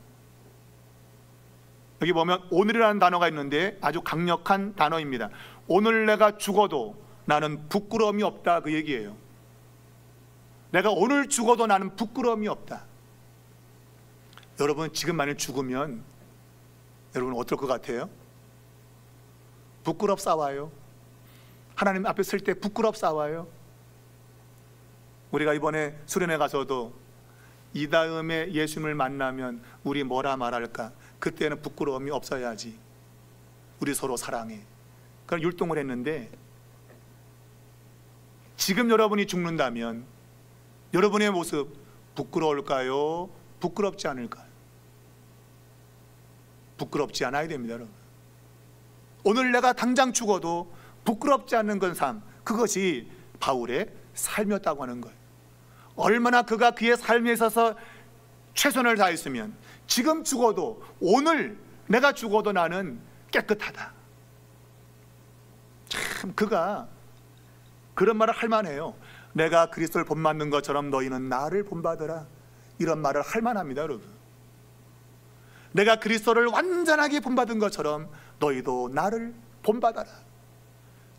여기 보면 오늘이라는 단어가 있는데 아주 강력한 단어입니다. 오늘 내가 죽어도 나는 부끄러움이 없다, 그 얘기예요. 내가 오늘 죽어도 나는 부끄러움이 없다. 여러분, 지금 만약 죽으면 여러분 어떨 것 같아요? 부끄럽사와요. 하나님 앞에 설 때 부끄럽사와요. 우리가 이번에 수련회 가서도 이 다음에 예수님을 만나면 우리 뭐라 말할까? 그때는 부끄러움이 없어야지. 우리 서로 사랑해. 그런 율동을 했는데, 지금 여러분이 죽는다면 여러분의 모습 부끄러울까요? 부끄럽지 않을까요? 부끄럽지 않아야 됩니다, 여러분. 오늘 내가 당장 죽어도 부끄럽지 않는 건 삶, 그것이 바울의 삶이었다고 하는 거예요. 얼마나 그가 그의 삶에 있어서 최선을 다했으면 지금 죽어도, 오늘 내가 죽어도 나는 깨끗하다. 참 그가 그런 말을 할 만해요. 내가 그리스도를 본받는 것처럼 너희는 나를 본받으라. 이런 말을 할 만합니다, 여러분. 내가 그리스도를 완전하게 본받은 것처럼 너희도 나를 본받아라.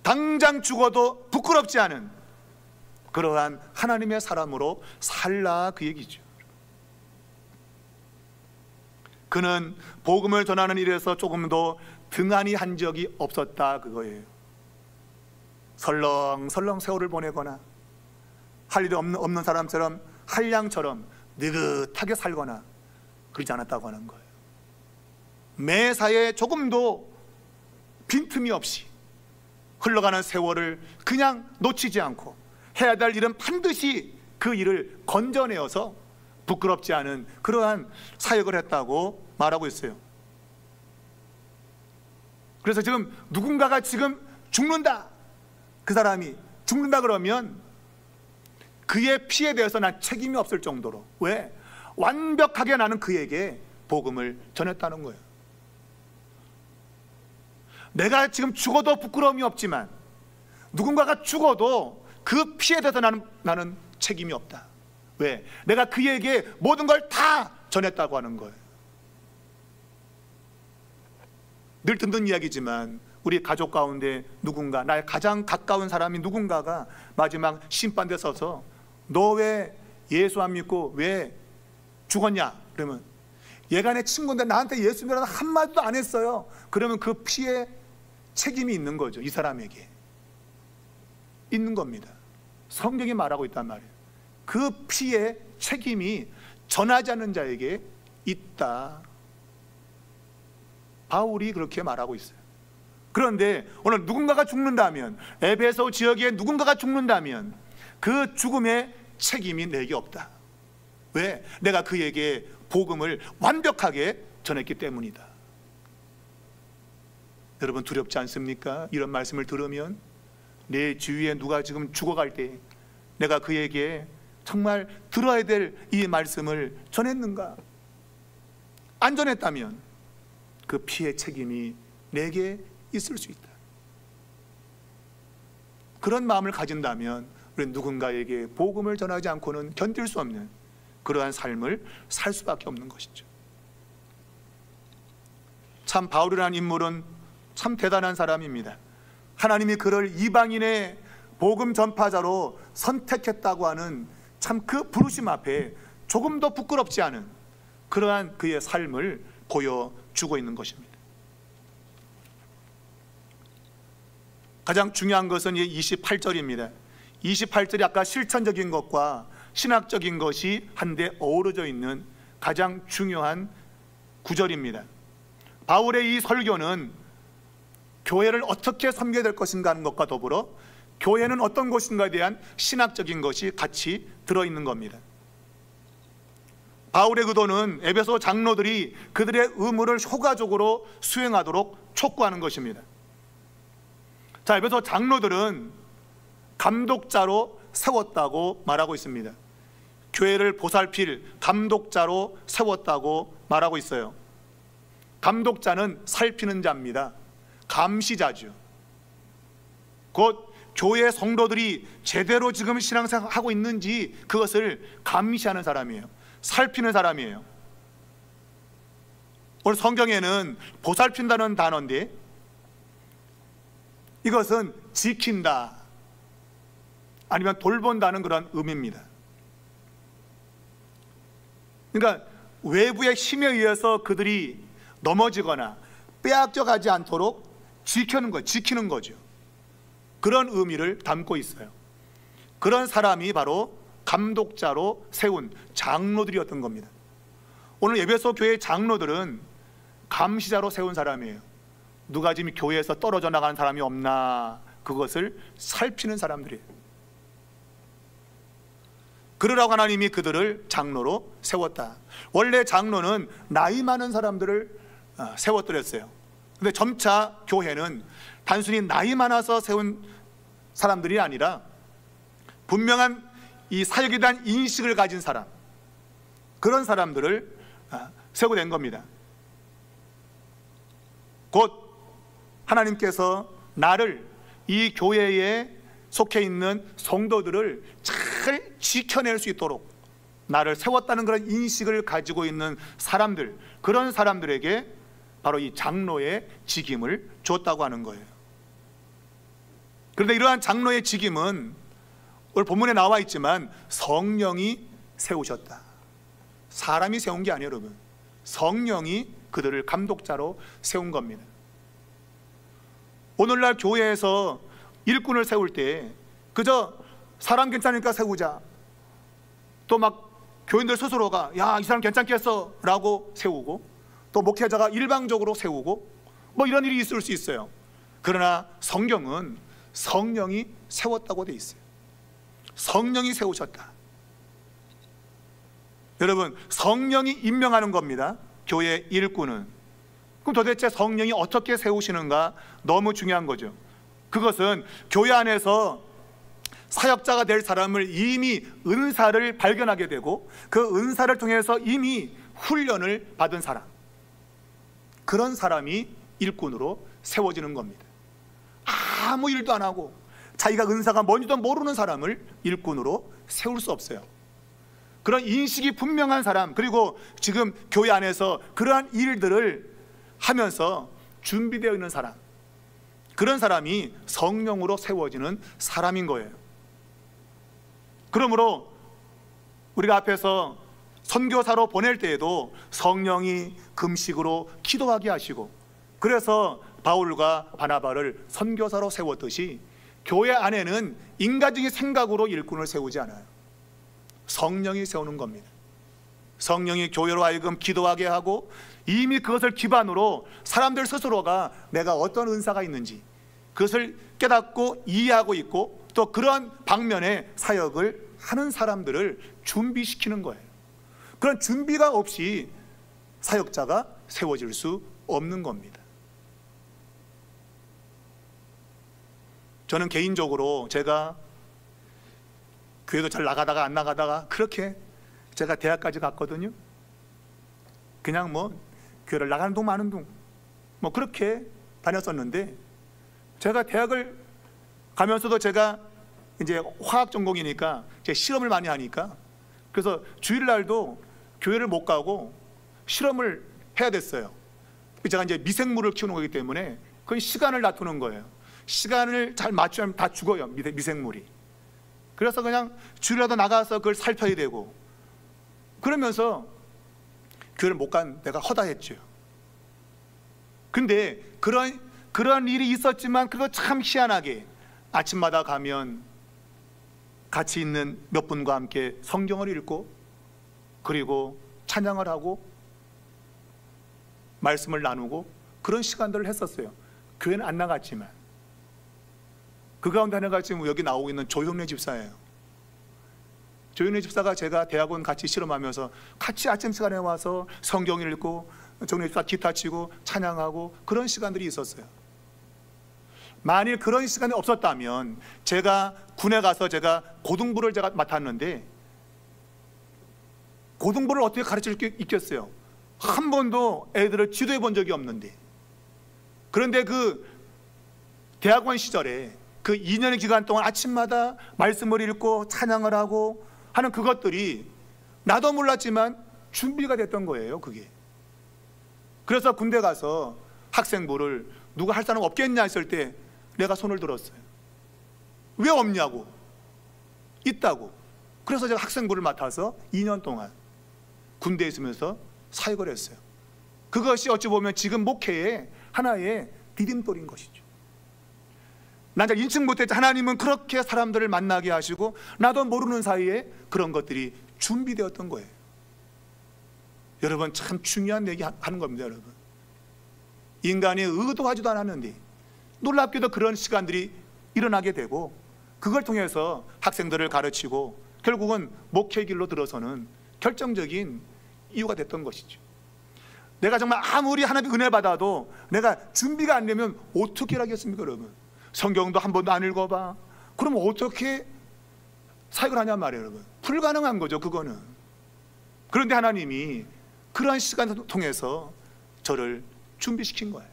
당장 죽어도 부끄럽지 않은 그러한 하나님의 사람으로 살라, 그 얘기죠. 그는 복음을 전하는 일에서 조금도 등한히 한 적이 없었다, 그거예요. 설렁설렁 세월을 보내거나 할 일이 없는 사람처럼 한량처럼 느긋하게 살거나 그러지 않았다고 하는 거예요. 매사에 조금도 빈틈이 없이 흘러가는 세월을 그냥 놓치지 않고 해야 될 일은 반드시 그 일을 건져내어서 부끄럽지 않은 그러한 사역을 했다고 말하고 있어요. 그래서 지금 누군가가 지금 죽는다, 그 사람이 죽는다 그러면 그의 피에 대해서 난 책임이 없을 정도로, 왜? 완벽하게 나는 그에게 복음을 전했다는 거예요. 내가 지금 죽어도 부끄러움이 없지만 누군가가 죽어도 그 피에 대해서 나는 책임이 없다. 왜? 내가 그에게 모든 걸 다 전했다고 하는 거예요. 늘 듣는 이야기지만 우리 가족 가운데 누군가, 나의 가장 가까운 사람이 누군가가 마지막 심판대에 서서 너 왜 예수 안 믿고 왜 죽었냐? 그러면 얘가 내 친구인데 나한테 예수 믿으라는 한마디도 안 했어요. 그러면 그 피에 책임이 있는 거죠. 이 사람에게 있는 겁니다. 성경이 말하고 있단 말이에요. 그 피의 책임이 전하지 않는 자에게 있다. 바울이 그렇게 말하고 있어요. 그런데 오늘 누군가가 죽는다면, 에베소 지역에 누군가가 죽는다면 그 죽음의 책임이 내게 없다. 왜? 내가 그에게 복음을 완벽하게 전했기 때문이다. 여러분 두렵지 않습니까? 이런 말씀을 들으면 내 주위에 누가 지금 죽어갈 때 내가 그에게 정말 들어야 될 이 말씀을 전했는가? 안 전했다면 그 피의 책임이 내게 있을 수 있다. 그런 마음을 가진다면 우리는 누군가에게 복음을 전하지 않고는 견딜 수 없는 그러한 삶을 살 수밖에 없는 것이죠. 참 바울이라는 인물은 참 대단한 사람입니다. 하나님이 그를 이방인의 복음 전파자로 선택했다고 하는 참 그 부르심 앞에 조금도 부끄럽지 않은 그러한 그의 삶을 보여주고 있는 것입니다. 가장 중요한 것은 이 28절입니다. 28절이 아까 실천적인 것과 신학적인 것이 한데 어우러져 있는 가장 중요한 구절입니다. 바울의 이 설교는 교회를 어떻게 섬겨야 될 것인가 하는 것과 더불어 교회는 어떤 것인가에 대한 신학적인 것이 같이 들어있는 겁니다. 바울의 의도는 에베소 장로들이 그들의 의무를 효과적으로 수행하도록 촉구하는 것입니다. 자, 에베소 장로들은 감독자로 세웠다고 말하고 있습니다. 교회를 보살필 감독자로 세웠다고 말하고 있어요. 감독자는 살피는 자입니다. 감시자죠. 곧 교회 성도들이 제대로 지금 신앙생활하고 있는지 그것을 감시하는 사람이에요. 살피는 사람이에요. 오늘 성경에는 보살핀다는 단어인데 이것은 지킨다 아니면 돌본다는 그런 의미입니다. 그러니까 외부의 힘에 의해서 그들이 넘어지거나 빼앗겨가지 않도록 지키는 거죠. 그런 의미를 담고 있어요. 그런 사람이 바로 감독자로 세운 장로들이었던 겁니다. 오늘 에베소 교회의 장로들은 감시자로 세운 사람이에요. 누가 지금 교회에서 떨어져 나가는 사람이 없나 그것을 살피는 사람들이에요. 그러라고 하나님이 그들을 장로로 세웠다. 원래 장로는 나이 많은 사람들을 세웠더랬어요. 근데 점차 교회는 단순히 나이 많아서 세운 사람들이 아니라 분명한 이 사역에 대한 인식을 가진 사람, 그런 사람들을 세우게 된 겁니다. 곧 하나님께서 나를 이 교회에 속해 있는 성도들을 잘 지켜낼 수 있도록 나를 세웠다는 그런 인식을 가지고 있는 사람들, 그런 사람들에게 바로 이 장로의 직임을 줬다고 하는 거예요. 그런데 이러한 장로의 직임은 오늘 본문에 나와 있지만 성령이 세우셨다. 사람이 세운 게 아니에요, 여러분. 성령이 그들을 감독자로 세운 겁니다. 오늘날 교회에서 일꾼을 세울 때 그저 사람 괜찮으니까 세우자, 또 막 교인들 스스로가 야, 이 사람 괜찮겠어 라고 세우고, 또 목회자가 일방적으로 세우고, 뭐 이런 일이 있을 수 있어요. 그러나 성경은 성령이 세웠다고 돼 있어요. 성령이 세우셨다. 여러분, 성령이 임명하는 겁니다. 교회 일꾼은. 그럼 도대체 성령이 어떻게 세우시는가 너무 중요한 거죠. 그것은 교회 안에서 사역자가 될 사람을 이미 은사를 발견하게 되고 그 은사를 통해서 이미 훈련을 받은 사람, 그런 사람이 일꾼으로 세워지는 겁니다. 아무 일도 안 하고 자기가 은사가 뭔지도 모르는 사람을 일꾼으로 세울 수 없어요. 그런 인식이 분명한 사람, 그리고 지금 교회 안에서 그러한 일들을 하면서 준비되어 있는 사람, 그런 사람이 성령으로 세워지는 사람인 거예요. 그러므로 우리가 앞에서 선교사로 보낼 때에도 성령이 금식으로 기도하게 하시고, 그래서 바울과 바나바를 선교사로 세웠듯이 교회 안에는 인간적인 생각으로 일꾼을 세우지 않아요. 성령이 세우는 겁니다. 성령이 교회로 하여금 기도하게 하고 이미 그것을 기반으로 사람들 스스로가 내가 어떤 은사가 있는지 그것을 깨닫고 이해하고 있고 또 그런 방면의 사역을 하는 사람들을 준비시키는 거예요. 그런 준비가 없이 사역자가 세워질 수 없는 겁니다. 저는 개인적으로 제가 교회도 잘 나가다가 안 나가다가 그렇게 제가 대학까지 갔거든요. 그냥 뭐 교회를 나가는 동 마는 동 뭐 그렇게 다녔었는데 제가 대학을 가면서도 제가 이제 화학 전공이니까 제 실험을 많이 하니까 그래서 주일날도 교회를 못 가고 실험을 해야 됐어요. 제가 이제 미생물을 키우는 거기 때문에 거의 시간을 다투는 거예요. 시간을 잘 맞추면 다 죽어요, 미생물이. 그래서 그냥 주일라도 나가서 그걸 살펴야 되고 그러면서 교회를 못 간 내가 허다했죠. 근데 그런 일이 있었지만 그거 참 희한하게 아침마다 가면 같이 있는 몇 분과 함께 성경을 읽고 그리고 찬양을 하고 말씀을 나누고 그런 시간들을 했었어요. 교회는 안 나갔지만 그 가운데 하나가 지금 여기 나오고 있는 조형래 집사예요. 조형래 집사가 제가 대학원 같이 실험하면서 같이 아침 시간에 와서 성경 읽고 조형래 집사 기타 치고 찬양하고 그런 시간들이 있었어요. 만일 그런 시간이 없었다면 제가 군에 가서 제가 고등부를 제가 맡았는데 고등부를 어떻게 가르칠 수 있겠어요? 한 번도 애들을 지도해 본 적이 없는데 그런데 그 대학원 시절에 그 2년의 기간 동안 아침마다 말씀을 읽고 찬양을 하고 하는 그것들이 나도 몰랐지만 준비가 됐던 거예요. 그게. 그래서 군대 가서 학생부를 누가 할 사람 없겠냐 했을 때 내가 손을 들었어요. 왜 없냐고. 있다고. 그래서 제가 학생부를 맡아서 2년 동안 군대에 있으면서 사역을 했어요. 그것이 어찌 보면 지금 목회의 하나의 디딤돌인 것이죠. 난 잘 인식 못했지. 하나님은 그렇게 사람들을 만나게 하시고 나도 모르는 사이에 그런 것들이 준비되었던 거예요. 여러분 참 중요한 얘기 하는 겁니다. 여러분 인간이 의도하지도 않았는데 놀랍게도 그런 시간들이 일어나게 되고 그걸 통해서 학생들을 가르치고 결국은 목회 길로 들어서는 결정적인 이유가 됐던 것이죠. 내가 정말 아무리 하나님 은혜 받아도 내가 준비가 안 되면 어떻게 하겠습니까? 여러분 성경도 한 번도 안 읽어봐. 그러면 어떻게 사역을 하냔 말이에요. 여러분 불가능한 거죠. 그거는. 그런데 하나님이 그러한 시간을 통해서 저를 준비시킨 거예요.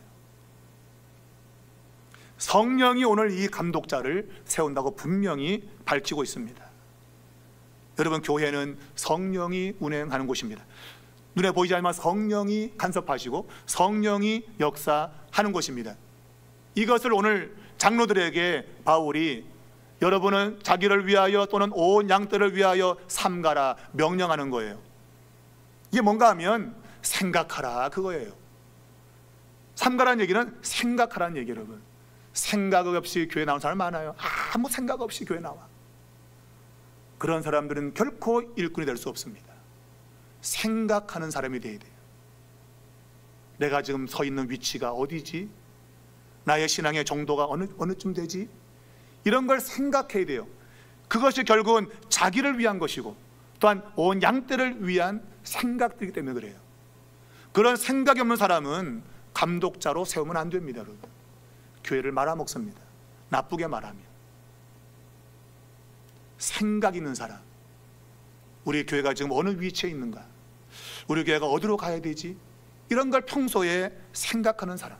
성령이 오늘 이 감독자를 세운다고 분명히 밝히고 있습니다. 여러분 교회는 성령이 운행하는 곳입니다. 눈에 보이지 않지만 성령이 간섭하시고 성령이 역사하는 곳입니다. 이것을 오늘 장로들에게 바울이 여러분은 자기를 위하여 또는 온 양떼를 위하여 삼가라 명령하는 거예요. 이게 뭔가 하면 생각하라 그거예요. 삼가라는 얘기는 생각하라는 얘기예요. 여러분 생각 없이 교회 나온 사람 많아요. 아무 생각 없이 교회 나와. 그런 사람들은 결코 일꾼이 될 수 없습니다. 생각하는 사람이 돼야 돼요. 내가 지금 서 있는 위치가 어디지? 나의 신앙의 정도가 어느쯤 되지? 이런 걸 생각해야 돼요. 그것이 결국은 자기를 위한 것이고 또한 온 양떼를 위한 생각들이기 때문에 그래요. 그런 생각이 없는 사람은 감독자로 세우면 안 됩니다. 여러분 교회를 말아먹습니다. 나쁘게 말하면. 생각 있는 사람, 우리 교회가 지금 어느 위치에 있는가, 우리 교회가 어디로 가야 되지, 이런 걸 평소에 생각하는 사람,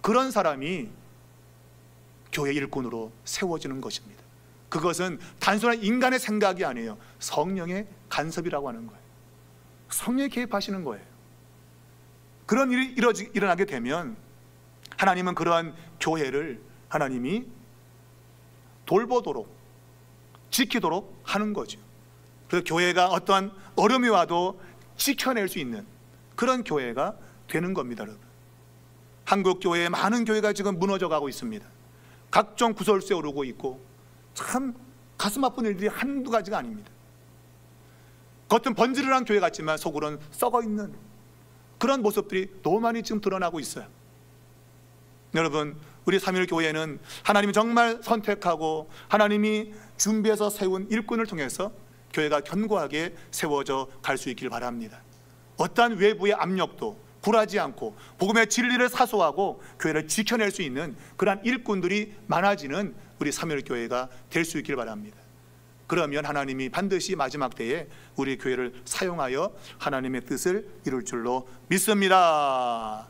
그런 사람이 교회 일꾼으로 세워지는 것입니다. 그것은 단순한 인간의 생각이 아니에요. 성령의 간섭이라고 하는 거예요. 성령이 개입하시는 거예요. 그런 일이 일어나게 되면 하나님은 그러한 교회를 하나님이 돌보도록 지키도록 하는 거죠. 그래서 교회가 어떠한 어려움이 와도 지켜낼 수 있는 그런 교회가 되는 겁니다. 여러분 한국 교회에 많은 교회가 지금 무너져 가고 있습니다. 각종 구설수에 오르고 있고 참 가슴 아픈 일들이 한두 가지가 아닙니다. 겉은 번지르르한 교회 같지만 속으로는 썩어 있는 그런 모습들이 너무 많이 지금 드러나고 있어요. 여러분, 우리 삼일교회는 하나님이 정말 선택하고 하나님이 준비해서 세운 일꾼을 통해서 교회가 견고하게 세워져 갈 수 있기를 바랍니다. 어떠한 외부의 압력도 굴하지 않고 복음의 진리를 사수하고 교회를 지켜낼 수 있는 그러한 일꾼들이 많아지는 우리 삼일교회가 될 수 있기를 바랍니다. 그러면 하나님이 반드시 마지막 때에 우리 교회를 사용하여 하나님의 뜻을 이룰 줄로 믿습니다.